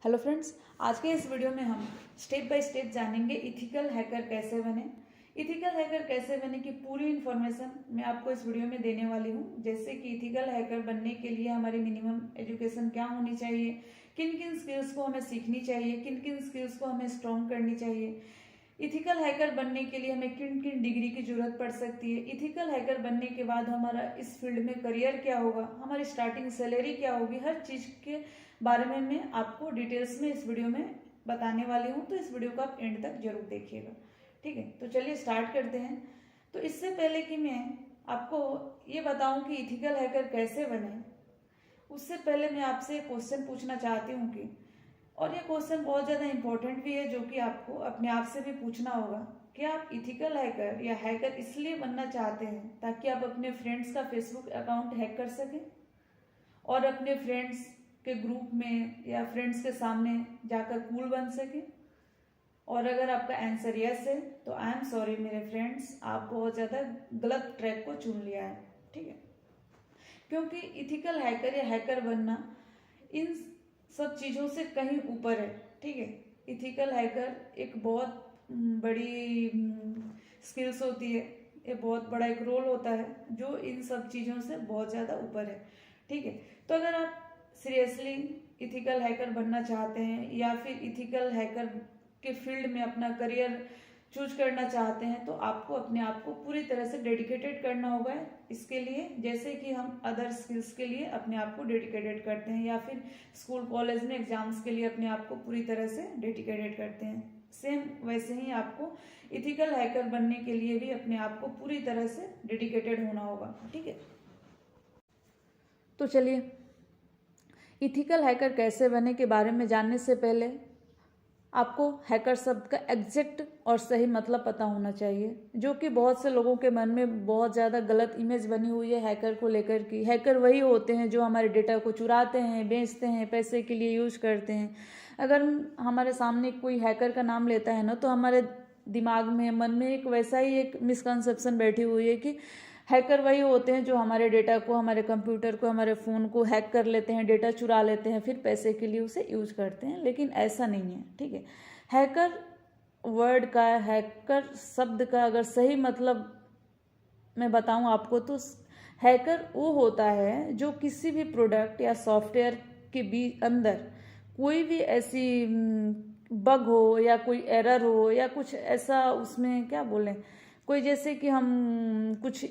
Hello friends, आज के इस वीडियो में हम स्टेप बाय स्टेप जानेंगे इथिकल हैकर कैसे बने। इथिकल हैकर कैसे बने की पूरी इन्फॉर्मेशन मैं आपको इस वीडियो में देने वाली हूँ। जैसे कि इथिकल हैकर बनने के लिए हमारी मिनिमम एजुकेशन क्या होनी चाहिए, किन किन स्किल्स को हमें सीखनी चाहिए, किन किन स्किल्स को हमें स्ट्रॉन्ग करनी चाहिए, इथिकल हैकर बनने के लिए हमें किन किन डिग्री की जरूरत पड़ सकती है, इथिकल हैकर बनने के बाद हमारा इस फील्ड में करियर क्या होगा, हमारी स्टार्टिंग सैलरी क्या होगी, हर चीज के बारे में मैं आपको डिटेल्स में इस वीडियो में बताने वाली हूँ। तो इस वीडियो को आप एंड तक जरूर देखिएगा, ठीक है। तो चलिए स्टार्ट करते हैं। तो इससे पहले कि मैं आपको ये बताऊं कि इथिकल हैकर कैसे बने, उससे पहले मैं आपसे एक क्वेश्चन पूछना चाहती हूँ कि, और ये क्वेश्चन बहुत ज़्यादा इंपॉर्टेंट भी है जो कि आपको अपने आप से भी पूछना होगा, कि आप इथिकल हैकर या हैकर इसलिए बनना चाहते हैं ताकि आप अपने फ्रेंड्स का फेसबुक अकाउंट हैक कर सकें और अपने फ्रेंड्स के ग्रुप में या फ्रेंड्स के सामने जाकर कूल बन सके। और अगर आपका आंसर यस है तो आई एम सॉरी मेरे फ्रेंड्स, आप बहुत ज़्यादा गलत ट्रैक को चुन लिया है, ठीक है। क्योंकि इथिकल हैकर या हैकर बनना इन सब चीज़ों से कहीं ऊपर है, ठीक है। इथिकल हैकर एक बहुत बड़ी स्किल्स होती है, ये बहुत बड़ा एक रोल होता है जो इन सब चीज़ों से बहुत ज़्यादा ऊपर है, ठीक है। तो अगर आप सीरियसली इथिकल हैकर बनना चाहते हैं या फिर इथिकल हैकर के फील्ड में अपना करियर चूज करना चाहते हैं तो आपको अपने आप को पूरी तरह से डेडिकेटेड करना होगा इसके लिए, जैसे कि हम अदर स्किल्स के लिए अपने आप को डेडिकेटेड करते हैं या फिर स्कूल कॉलेज में एग्जाम्स के लिए अपने आप को पूरी तरह से डेडिकेटेड करते हैं। सेम वैसे ही आपको इथिकल हैकर बनने के लिए भी अपने आप को पूरी तरह से डेडिकेटेड होना होगा, ठीक है। तो चलिए इथिकल हैकर कैसे बने के बारे में जानने से पहले आपको हैकर शब्द का एग्जैक्ट और सही मतलब पता होना चाहिए, जो कि बहुत से लोगों के मन में बहुत ज़्यादा गलत इमेज बनी हुई है हैकर को लेकर की। हैकर वही होते हैं जो हमारे डेटा को चुराते हैं, बेचते हैं, पैसे के लिए यूज करते हैं। अगर हमारे सामने कोई हैकर का नाम लेता है ना, तो हमारे दिमाग में, मन में एक वैसा ही एक मिसकंसेप्शन बैठी हुई है कि हैकर वही होते हैं जो हमारे डेटा को, हमारे कंप्यूटर को, हमारे फ़ोन को हैक कर लेते हैं, डेटा चुरा लेते हैं, फिर पैसे के लिए उसे यूज करते हैं। लेकिन ऐसा नहीं है, ठीक है। हैकर वर्ड का, हैकर शब्द का अगर सही मतलब मैं बताऊं आपको तो हैकर वो होता है जो किसी भी प्रोडक्ट या सॉफ्टवेयर के अंदर कोई भी ऐसी बग हो या कोई एरर हो या कुछ ऐसा, उसमें क्या बोलें, कोई जैसे कि हम कुछ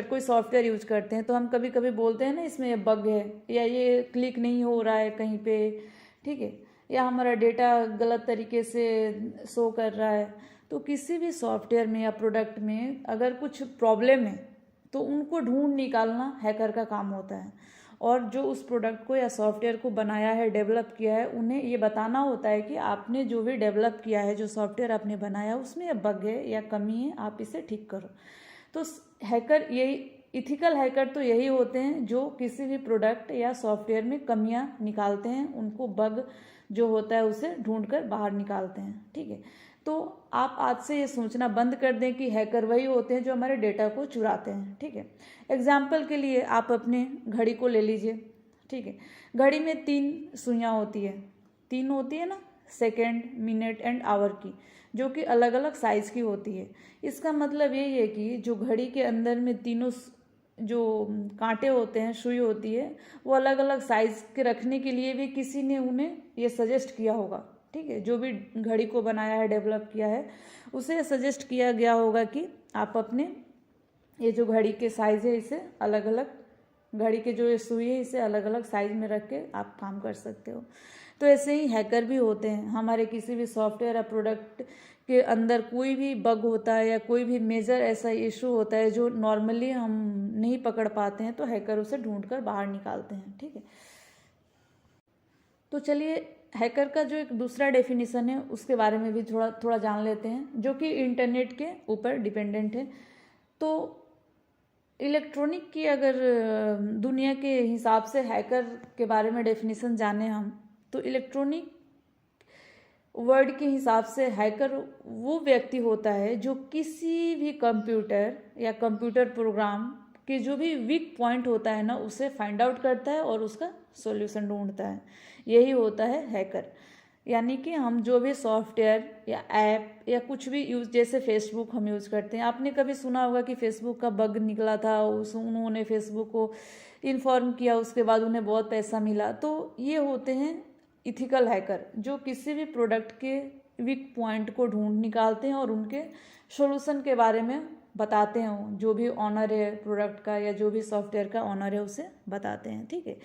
कोई सॉफ्टवेयर यूज करते हैं तो हम कभी कभी बोलते हैं ना इसमें ये बग है या ये क्लिक नहीं हो रहा है कहीं पे, ठीक है, या हमारा डेटा गलत तरीके से शो कर रहा है। तो किसी भी सॉफ्टवेयर में या प्रोडक्ट में अगर कुछ प्रॉब्लम है तो उनको ढूंढ निकालना हैकर का काम होता है, और जो उस प्रोडक्ट को या सॉफ्टवेयर को बनाया है, डेवलप किया है, उन्हें ये बताना होता है कि आपने जो भी डेवलप किया है, जो सॉफ्टवेयर आपने बनाया उसमें ये बग है या कमी है, आप इसे ठीक करो। तो हैकर यही, इथिकल हैकर तो यही होते हैं जो किसी भी प्रोडक्ट या सॉफ्टवेयर में कमियां निकालते हैं, उनको बग जो होता है उसे ढूंढकर बाहर निकालते हैं, ठीक है। तो आप आज से ये सोचना बंद कर दें कि हैकर वही होते हैं जो हमारे डेटा को चुराते हैं, ठीक है। एग्जाम्पल के लिए आप अपने घड़ी को ले लीजिए, ठीक है। घड़ी में 3 सुइयाँ होती है, 3 होती है ना, सेकेंड, मिनट एंड आवर की, जो कि अलग अलग साइज की होती है। इसका मतलब यही है कि जो घड़ी के अंदर में तीनों जो कांटे होते हैं, सुई होती है, वो अलग अलग साइज के रखने के लिए भी किसी ने उन्हें ये सजेस्ट किया होगा, ठीक है। जो भी घड़ी को बनाया है, डेवलप किया है, उसे सजेस्ट किया गया होगा कि आप अपने ये जो घड़ी के साइज है इसे अलग अलग, घड़ी के जो ये सुई है इसे अलग अलग साइज में रख के आप काम कर सकते हो। तो ऐसे ही हैकर भी होते हैं। हमारे किसी भी सॉफ्टवेयर या प्रोडक्ट के अंदर कोई भी बग होता है या कोई भी मेजर ऐसा इशू होता है जो नॉर्मली हम नहीं पकड़ पाते हैं, तो हैकर उसे ढूंढकर बाहर निकालते हैं, ठीक है। तो चलिए हैकर का जो एक दूसरा डेफिनेशन है उसके बारे में भी थोड़ा थोड़ा जान लेते हैं, जो कि इंटरनेट के ऊपर डिपेंडेंट है। तो इलेक्ट्रॉनिक की अगर दुनिया के हिसाब से हैकर के बारे में डेफिनेशन जाने हम, तो इलेक्ट्रॉनिक वर्ड के हिसाब से हैकर वो व्यक्ति होता है जो किसी भी कंप्यूटर या कंप्यूटर प्रोग्राम के जो भी वीक पॉइंट होता है ना, उसे फाइंड आउट करता है और उसका सॉल्यूशन ढूंढता है। यही होता है हैकर। यानी कि हम जो भी सॉफ्टवेयर या ऐप या कुछ भी यूज़, जैसे फेसबुक हम यूज़ करते हैं, आपने कभी सुना होगा कि फेसबुक का बग निकला था, उन्होंने फेसबुक को इन्फॉर्म किया, उसके बाद उन्हें बहुत पैसा मिला। तो ये होते हैं इथिकल हैकर, जो किसी भी प्रोडक्ट के वीक पॉइंट को ढूंढ निकालते हैं और उनके सॉल्यूशन के बारे में बताते हैं। जो भी ऑनर है प्रोडक्ट का या जो भी सॉफ्टवेयर का ऑनर है उसे बताते हैं, ठीक है।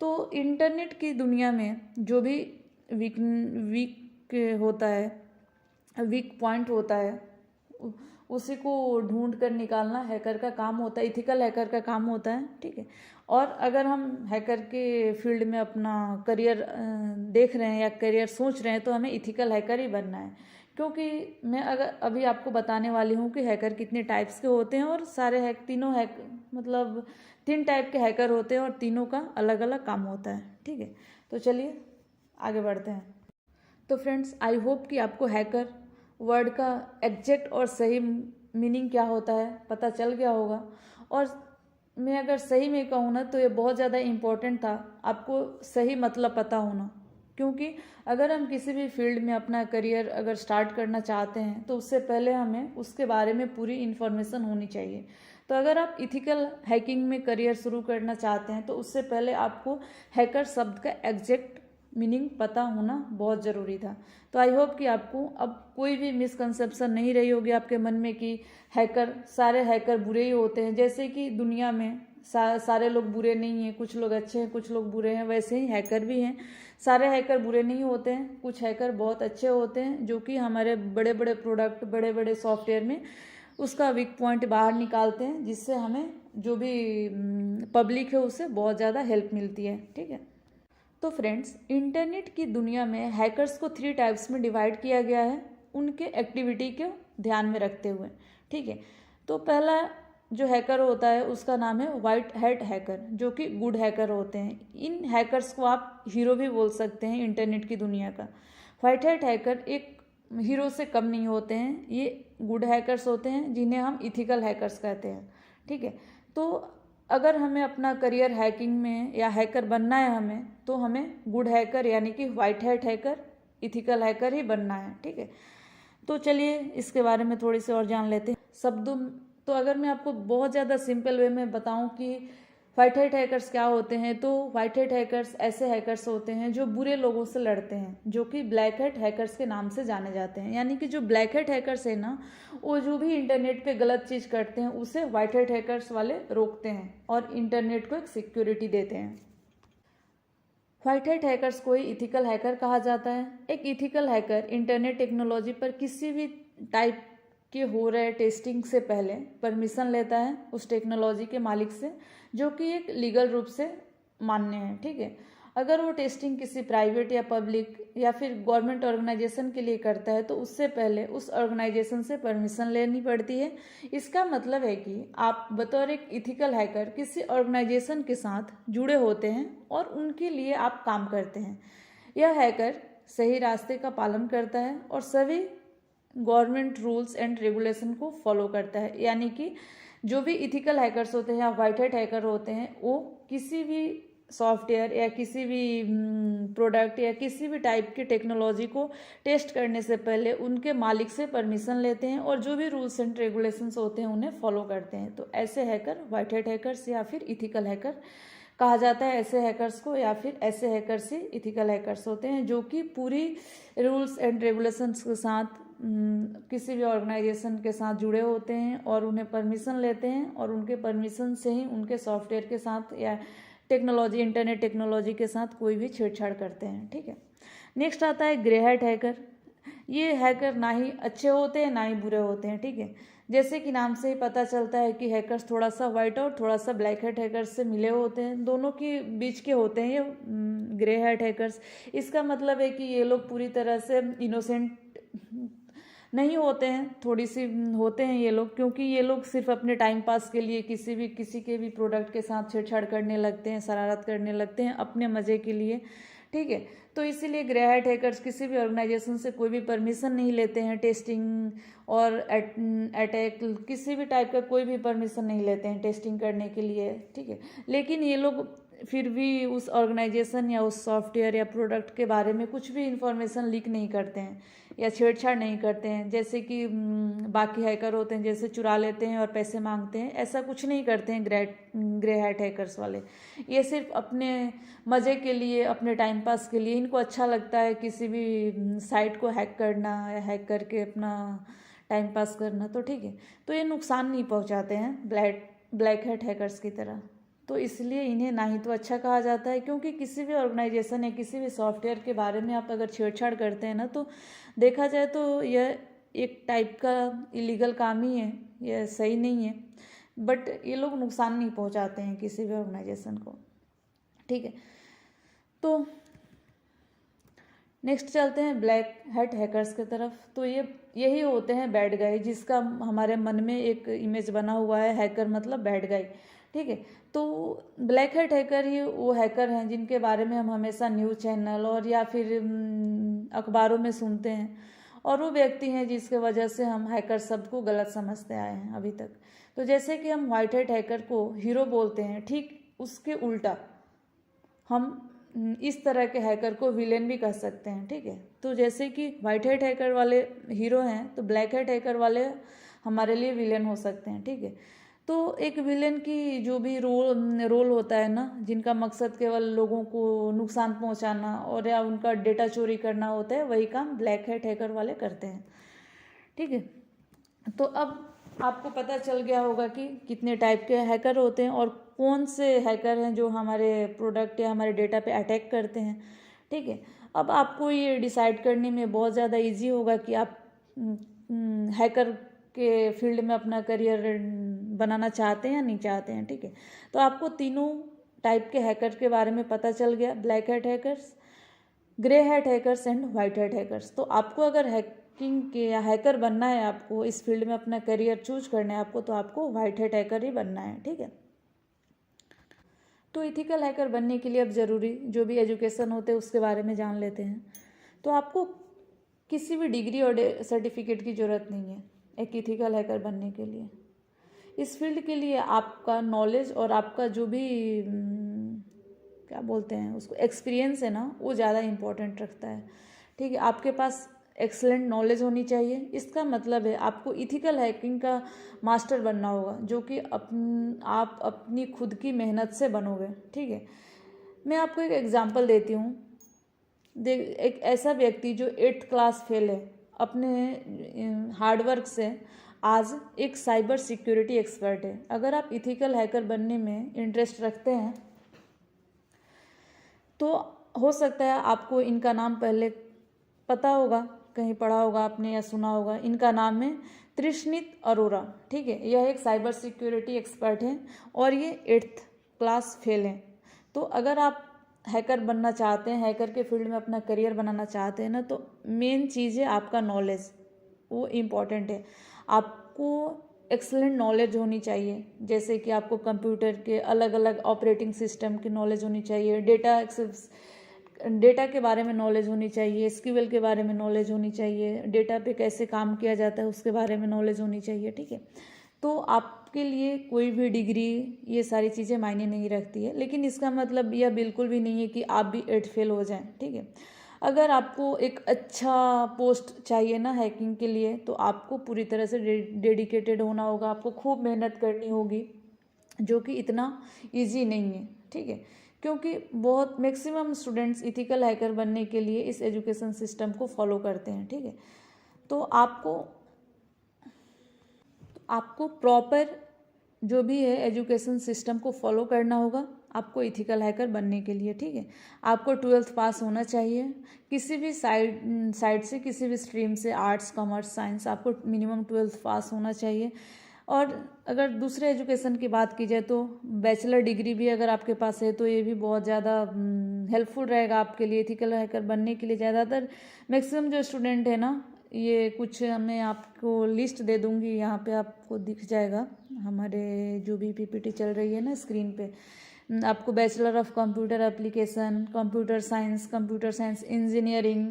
तो इंटरनेट की दुनिया में जो भी वीक होता है, वीक पॉइंट होता है, उसी को ढूंढ कर निकालना हैकर का काम होता है, इथिकल हैकर का काम होता है, ठीक है। और अगर हम हैकर के फील्ड में अपना करियर देख रहे हैं या करियर सोच रहे हैं तो हमें इथिकल हैकर ही बनना है, क्योंकि मैं अगर अभी आपको बताने वाली हूँ कि हैकर कितने टाइप्स के होते हैं और सारे तीनों मतलब 3 टाइप के हैकर होते हैं और तीनों का अलग अलग काम होता है, ठीक है। तो चलिए आगे बढ़ते हैं। तो फ्रेंड्स, आई होप कि आपको हैकर वर्ड का एग्जैक्ट और सही मीनिंग क्या होता है पता चल गया होगा। और मैं अगर सही में कहूँ ना तो ये बहुत ज़्यादा इम्पोर्टेंट था आपको सही मतलब पता होना, क्योंकि अगर हम किसी भी फील्ड में अपना करियर अगर स्टार्ट करना चाहते हैं तो उससे पहले हमें उसके बारे में पूरी इन्फॉर्मेशन होनी चाहिए। तो अगर आप इथिकल हैकिंग में करियर शुरू करना चाहते हैं तो उससे पहले आपको हैकर शब्द का एग्जैक्ट मीनिंग पता होना बहुत ज़रूरी था। तो आई होप कि आपको अब कोई भी मिसकंसेप्शन नहीं रही होगी आपके मन में कि सारे हैकर बुरे ही होते हैं। जैसे कि दुनिया में सारे लोग बुरे नहीं हैं, कुछ लोग अच्छे हैं, कुछ लोग बुरे हैं, वैसे ही हैकर भी हैं। सारे हैकर बुरे नहीं होते हैं, कुछ हैकर बहुत अच्छे होते हैं जो कि हमारे बड़े बड़े प्रोडक्ट, बड़े बड़े सॉफ्टवेयर में उसका वीक पॉइंट बाहर निकालते हैं, जिससे हमें जो भी पब्लिक है उससे बहुत ज़्यादा हेल्प मिलती है, ठीक है। तो फ्रेंड्स, इंटरनेट की दुनिया में हैकर्स को 3 टाइप्स में डिवाइड किया गया है उनके एक्टिविटी को ध्यान में रखते हुए, ठीक है। तो पहला जो हैकर होता है उसका नाम है वाइट हैट हैकर, जो कि गुड हैकर होते हैं। इन हैकर्स को आप हीरो भी बोल सकते हैं इंटरनेट की दुनिया का। वाइट हैट हैकर एक हीरो से कम नहीं होते हैं, ये गुड हैकर्स होते हैं जिन्हें हम इथिकल हैकर्स कहते हैं, ठीक है। तो अगर हमें अपना करियर हैकिंग में या हैकर बनना है हमें, तो हमें गुड हैकर यानी कि white hat hacker, ethical hacker ही बनना है, ठीक है। तो चलिए इसके बारे में थोड़ी सी और जान लेते हैं शब्दों। तो अगर मैं आपको बहुत ज़्यादा सिंपल वे में बताऊं कि वाइट हैट हैकर्स क्या होते हैं, तो वाइट हैट हैकर्स ऐसे हैकर्स होते हैं जो बुरे लोगों से लड़ते हैं, जो कि ब्लैक हैट हैकर्स के नाम से जाने जाते हैं। यानी कि जो ब्लैक हैट हैकर्स है ना, वो जो भी इंटरनेट पे गलत चीज़ करते हैं उसे वाइट हैट हैकर्स वाले रोकते हैं और इंटरनेट को एक सिक्योरिटी देते हैं। वाइट हैट हैकर्स को ही इथिकल हैकर कहा जाता है। एक इथिकल हैकर इंटरनेट टेक्नोलॉजी पर किसी भी टाइप के हो रहे टेस्टिंग से पहले परमिशन लेता है उस टेक्नोलॉजी के मालिक से, जो कि एक लीगल रूप से मान्य है, ठीक है। अगर वो टेस्टिंग किसी प्राइवेट या पब्लिक या फिर गवर्नमेंट ऑर्गेनाइजेशन के लिए करता है तो उससे पहले उस ऑर्गेनाइजेशन से परमिशन लेनी पड़ती है। इसका मतलब है कि आप बतौर एक इथिकल हैकर किसी ऑर्गेनाइजेशन के साथ जुड़े होते हैं और उनके लिए आप काम करते हैं। यह हैकर सही रास्ते का पालन करता है और सभी गवर्नमेंट रूल्स एंड रेगुलेशन को फॉलो करता है। यानी कि जो भी इथिकल हैकर्स होते हैं या वाइट हैट हैकर होते हैं, वो किसी भी सॉफ्टवेयर या किसी भी प्रोडक्ट या किसी भी टाइप की टेक्नोलॉजी को टेस्ट करने से पहले उनके मालिक से परमिशन लेते हैं और जो भी रूल्स एंड रेगुलेशंस होते हैं उन्हें फॉलो करते हैं। तो ऐसे हैकर वाइट हैट हैकर्स या फिर इथिकल हैकर कहा जाता है ऐसे हैकर्स को, या फिर ऐसे हैकर्स ही इथिकल हैकर्स होते हैं जो कि पूरी रूल्स एंड रेगुलेशंस के साथ किसी भी ऑर्गेनाइजेशन के साथ जुड़े होते हैं और उन्हें परमिशन लेते हैं और उनके परमिशन से ही उनके सॉफ्टवेयर के साथ या टेक्नोलॉजी, इंटरनेट टेक्नोलॉजी के साथ कोई भी छेड़छाड़ करते हैं, ठीक है। नेक्स्ट आता है ग्रे हैट हैकर। ये हैकर ना ही अच्छे होते हैं ना ही बुरे होते हैं, ठीक है। जैसे कि नाम से ही पता चलता है कि हैकर्स थोड़ा सा वाइट और थोड़ा सा ब्लैक हैट हैकर्स से मिले होते हैं, दोनों के बीच के होते हैं ये ग्रे हैट हैकर्स। इसका मतलब है कि ये लोग पूरी तरह से इनोसेंट नहीं होते हैं, थोड़ी सी होते हैं ये लोग, क्योंकि ये लोग सिर्फ अपने टाइम पास के लिए किसी के भी प्रोडक्ट के साथ छेड़छाड़ करने लगते हैं, शरारत करने लगते हैं अपने मज़े के लिए, ठीक है। तो इसीलिए ग्रे हैट हैकर्स किसी भी ऑर्गेनाइजेशन से कोई भी परमिशन नहीं लेते हैं, टेस्टिंग और अटैक किसी भी टाइप का कोई भी परमिशन नहीं लेते हैं टेस्टिंग करने के लिए, ठीक है। लेकिन ये लोग फिर भी उस ऑर्गेनाइजेशन या उस सॉफ्टवेयर या प्रोडक्ट के बारे में कुछ भी इंफॉर्मेशन लीक नहीं करते हैं या छेड़छाड़ नहीं करते हैं, जैसे कि बाकी हैकर होते हैं जैसे चुरा लेते हैं और पैसे मांगते हैं, ऐसा कुछ नहीं करते हैं ग्रे हैट हैकर्स वाले। ये सिर्फ अपने मज़े के लिए, अपने टाइम पास के लिए, इनको अच्छा लगता है किसी भी साइट को हैक करना या हैक करके अपना टाइम पास करना, तो ठीक है। तो ये नुकसान नहीं पहुंचाते हैं ब्लैक हैट हैकर्स की तरह, तो इसलिए इन्हें ना ही तो अच्छा कहा जाता है, क्योंकि किसी भी ऑर्गेनाइजेशन या किसी भी सॉफ्टवेयर के बारे में आप अगर छेड़छाड़ करते हैं ना, तो देखा जाए तो यह एक टाइप का इलीगल काम ही है, यह सही नहीं है, बट ये लोग नुकसान नहीं पहुंचाते हैं किसी भी ऑर्गेनाइजेशन को, ठीक है। तो नेक्स्ट चलते हैं ब्लैक हैट हैकर्स की तरफ। तो यही होते हैं बैड गाय, जिसका हमारे मन में एक इमेज बना हुआ है, हैकर मतलब बैड गाय, ठीक है। तो ब्लैक हैट हैकर ही वो हैकर हैं जिनके बारे में हम हमेशा न्यूज़ चैनल और या फिर अखबारों में सुनते हैं, और वो व्यक्ति हैं जिसके वजह से हम हैकर शब्द को गलत समझते आए हैं अभी तक। तो जैसे कि हम व्हाइट हैट हैकर को हीरो बोलते हैं, ठीक उसके उल्टा हम इस तरह के हैकर को विलेन भी कह सकते हैं, ठीक है। तो जैसे कि व्हाइट हैट हैकर वाले हीरो हैं, तो ब्लैक हैट हैकर वाले हमारे लिए विलेन हो सकते हैं, ठीक है। तो एक विलेन की जो भी रोल होता है ना, जिनका मकसद केवल लोगों को नुकसान पहुंचाना और या उनका डेटा चोरी करना होता है, वही काम ब्लैक हैट हैकर वाले करते हैं, ठीक है। तो अब आपको पता चल गया होगा कि कितने टाइप के हैकर होते हैं और कौन से हैकर हैं जो हमारे प्रोडक्ट या हमारे डेटा पे अटैक करते हैं, ठीक है। अब आपको ये डिसाइड करने में बहुत ज़्यादा इजी होगा कि आप हैकर के फील्ड में अपना करियर बनाना चाहते हैं या नहीं चाहते हैं, ठीक है। तो आपको तीनों टाइप के हैकर के बारे में पता चल गया, black hat hackers, grey hat hackers and white hat hackers. तो आपको अगर हैकिंग के या हैकर बनना है, आपको इस फील्ड में अपना करियर चूज करना है आपको, तो आपको वाइट हैट हैकर ही बनना है, ठीक है। तो इथिकल हैकर बनने के लिए अब ज़रूरी जो भी एजुकेशन होते हैं उसके बारे में जान लेते हैं। तो आपको किसी भी डिग्री और सर्टिफिकेट की ज़रूरत नहीं है एक इथिकल हैकर बनने के लिए। इस फील्ड के लिए आपका नॉलेज और आपका जो भी क्या बोलते हैं उसको एक्सपीरियंस है ना, वो ज़्यादा इम्पोर्टेंट रखता है, ठीक है। आपके पास एक्सलेंट नॉलेज होनी चाहिए। इसका मतलब है आपको इथिकल हैकिंग का मास्टर बनना होगा, जो कि आप अपनी खुद की मेहनत से बनोगे, ठीक है। मैं आपको एक एग्जांपल देती हूँ। एक ऐसा व्यक्ति जो 8th क्लास फेल है, अपने हार्डवर्क से आज एक साइबर सिक्योरिटी एक्सपर्ट है। अगर आप इथिकल हैकर बनने में इंटरेस्ट रखते हैं तो हो सकता है आपको इनका नाम पहले पता होगा, कहीं पढ़ा होगा आपने या सुना होगा। इनका नाम है त्रिशनित अरोरा, ठीक है। यह एक साइबर सिक्योरिटी एक्सपर्ट है और ये 8th क्लास फेल है। तो अगर आप हैकर बनना चाहते हैं, हैकर के फील्ड में अपना करियर बनाना चाहते हैं ना, तो मेन चीज़ है आपका नॉलेज, वो इम्पॉर्टेंट है। आपको एक्सलेंट नॉलेज होनी चाहिए, जैसे कि आपको कंप्यूटर के अलग अलग ऑपरेटिंग सिस्टम की नॉलेज होनी चाहिए, डेटा के बारे में नॉलेज होनी चाहिए, एसक्यूएल के बारे में नॉलेज होनी चाहिए, डेटा पे कैसे काम किया जाता है उसके बारे में नॉलेज होनी चाहिए, ठीक है। तो आपके लिए कोई भी डिग्री ये सारी चीज़ें मायने नहीं रखती है, लेकिन इसका मतलब यह बिल्कुल भी नहीं है कि आप भी 8 फेल हो जाएं, ठीक है। अगर आपको एक अच्छा पोस्ट चाहिए ना हैकिंग के लिए, तो आपको पूरी तरह से डेडिकेटेड होना होगा, आपको खूब मेहनत करनी होगी, जो कि इतना ईजी नहीं है, ठीक है। क्योंकि बहुत मैक्सिमम स्टूडेंट्स इथिकल हैकर बनने के लिए इस एजुकेशन सिस्टम को फॉलो करते हैं, ठीक है। तो आपको प्रॉपर जो भी है एजुकेशन सिस्टम को फॉलो करना होगा आपको इथिकल हैकर बनने के लिए, ठीक है। आपको 12th पास होना चाहिए, किसी भी साइड से, किसी भी स्ट्रीम से, आर्ट्स, कॉमर्स, साइंस, आपको मिनिमम 12th पास होना चाहिए। और अगर दूसरे एजुकेशन की बात की जाए तो बैचलर डिग्री भी अगर आपके पास है तो ये भी बहुत ज़्यादा हेल्पफुल रहेगा आपके लिए इथिकल हैकर बनने के लिए। ज़्यादातर मैक्सिमम जो स्टूडेंट है ना, ये कुछ मैं आपको लिस्ट दे दूँगी, यहाँ पे आपको दिख जाएगा, हमारे जो भी पीपीटी चल रही है ना स्क्रीन पे, आपको bachelor of computer application, computer science engineering,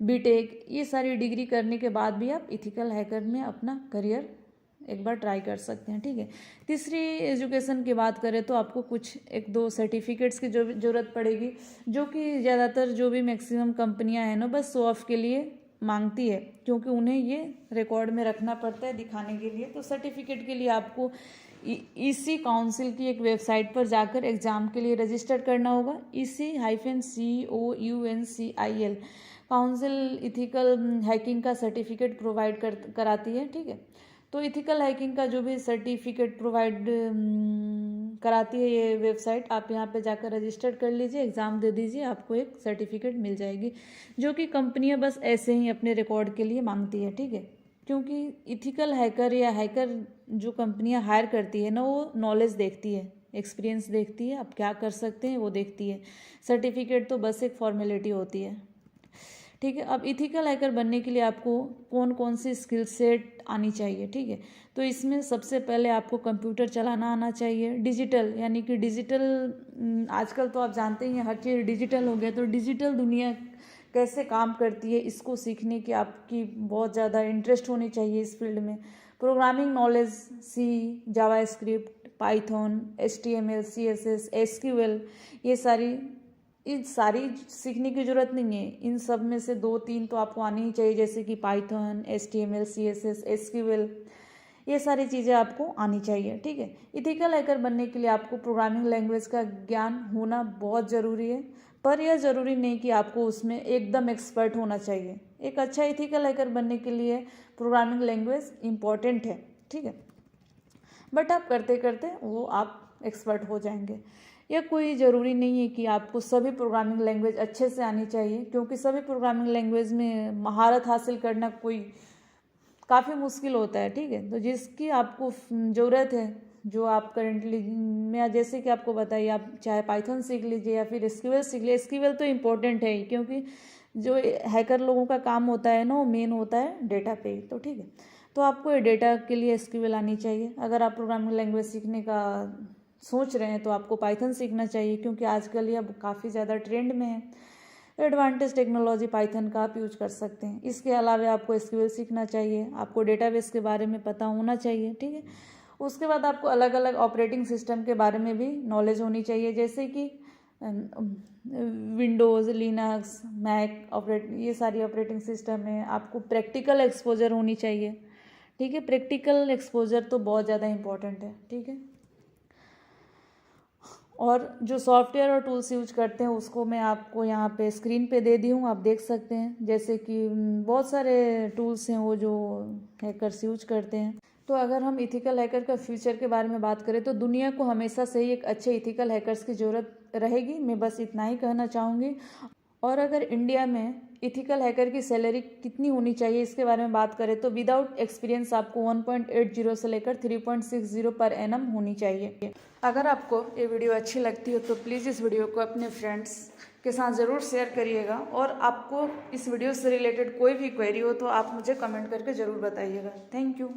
B Tech, ये सारी डिग्री करने के बाद भी आप इथिकल हैकर में अपना करियर एक बार ट्राई कर सकते हैं, ठीक है। तीसरी एजुकेशन की बात करें तो आपको कुछ 1-2 सर्टिफिकेट्स की जो ज़रूरत पड़ेगी, जो कि ज़्यादातर जो भी मैक्सिमम कंपनियां हैं ना बस शो ऑफ के लिए मांगती है, क्योंकि उन्हें ये रिकॉर्ड में रखना पड़ता है दिखाने के लिए। तो सर्टिफिकेट के लिए आपको ईसी काउंसिल की एक वेबसाइट पर जाकर एग्ज़ाम के लिए रजिस्टर करना होगा। EC-COUNCIL काउंसिल इथिकल हैकिंग का सर्टिफिकेट प्रोवाइड कराती है, ठीक है। तो इथिकल हैकिंग का जो भी सर्टिफिकेट प्रोवाइड कराती है ये वेबसाइट, आप यहाँ पे जाकर रजिस्टर कर लीजिए, एग्ज़ाम दे दीजिए, आपको एक सर्टिफिकेट मिल जाएगी, जो कि कंपनियाँ बस ऐसे ही अपने रिकॉर्ड के लिए मांगती है, ठीक है। क्योंकि इथिकल हैकर या हैकर जो कंपनियां हायर करती है ना वो नॉलेज देखती है, एक्सपीरियंस देखती है, आप क्या कर सकते हैं वो देखती है। सर्टिफिकेट तो बस एक फॉर्मेलिटी होती है, ठीक है। अब इथिकल हैकर बनने के लिए आपको कौन कौन सी स्किल सेट आनी चाहिए, ठीक है। तो इसमें सबसे पहले आपको कंप्यूटर चलाना आना चाहिए, डिजिटल यानी कि डिजिटल आजकल तो आप जानते ही हैं हर चीज़ डिजिटल हो गया, तो डिजिटल दुनिया कैसे काम करती है इसको सीखने की आपकी बहुत ज़्यादा इंटरेस्ट होनी चाहिए इस फील्ड में। Programming knowledge, C, JavaScript, Python, HTML, CSS, SQL, ये सारी सीखने की ज़रूरत नहीं है। इन सब में से 2-3 तो आपको आनी ही चाहिए, जैसे कि पाइथन, HTML, CSS, SQL, ये सारी चीज़ें आपको आनी चाहिए, ठीक है। इथिकल हैकर बनने के लिए आपको प्रोग्रामिंग लैंग्वेज का ज्ञान होना बहुत ज़रूरी है, पर यह ज़रूरी नहीं कि आपको उसमें एकदम एक्सपर्ट होना चाहिए। एक अच्छा इथिकल हैकर बनने के लिए प्रोग्रामिंग लैंग्वेज इम्पॉर्टेंट है, ठीक है, बट आप करते करते वो आप एक्सपर्ट हो जाएंगे। यह कोई ज़रूरी नहीं है कि आपको सभी प्रोग्रामिंग लैंग्वेज अच्छे से आनी चाहिए, क्योंकि सभी प्रोग्रामिंग लैंग्वेज में महारत हासिल करना कोई काफ़ी मुश्किल होता है, ठीक है। तो जिसकी आपको ज़रूरत है, जो आप करेंटली मैं जैसे कि आपको बताइए, आप चाहे पाइथन सीख लीजिए या फिर SQL सीख लीजिए। SQL तो इम्पोर्टेंट है ही, क्योंकि जो हैकर लोगों का काम होता है ना वो मेन होता है डेटा पे, तो ठीक है। तो आपको डेटा के लिए SQL आनी चाहिए। अगर आप प्रोग्रामिंग लैंग्वेज सीखने का सोच रहे हैं तो आपको पाइथन सीखना चाहिए, क्योंकि आजकल ये काफ़ी ज़्यादा ट्रेंड में है। एडवांटेज टेक्नोलॉजी पाइथन का आप यूज कर सकते हैं। इसके अलावा आपको SQL सीखना चाहिए, आपको डेटाबेस के बारे में पता होना चाहिए, ठीक है। उसके बाद आपको अलग अलग ऑपरेटिंग सिस्टम के बारे में भी नॉलेज होनी चाहिए, जैसे कि विंडोज़, लिनक्स, मैक ये सारी ऑपरेटिंग सिस्टम है। आपको प्रैक्टिकल एक्सपोजर होनी चाहिए, ठीक है। प्रैक्टिकल एक्सपोजर तो बहुत ज़्यादा इम्पोर्टेंट है, ठीक है। और जो सॉफ्टवेयर और टूल्स यूज करते हैं उसको मैं आपको यहाँ पे स्क्रीन पे दे दी हूँ, आप देख सकते हैं। जैसे कि बहुत सारे टूल्स हैं वो जो हैकर्स यूज करते हैं। तो अगर हम इथिकल हैकर का फ्यूचर के बारे में बात करें तो दुनिया को हमेशा से ही एक अच्छे इथिकल हैकर्स की ज़रूरत रहेगी, मैं बस इतना ही कहना चाहूँगी। और अगर इंडिया में इथिकल हैकर की सैलरी कितनी होनी चाहिए इसके बारे में बात करें तो विदाउट एक्सपीरियंस आपको 1.80 से लेकर 3.60 पर एनम होनी चाहिए। अगर आपको ये वीडियो अच्छी लगती हो तो प्लीज़ इस वीडियो को अपने फ्रेंड्स के साथ ज़रूर शेयर करिएगा, और आपको इस वीडियो से रिलेटेड कोई भी क्वेरी हो तो आप मुझे कमेंट करके ज़रूर बताइएगा। Thank you.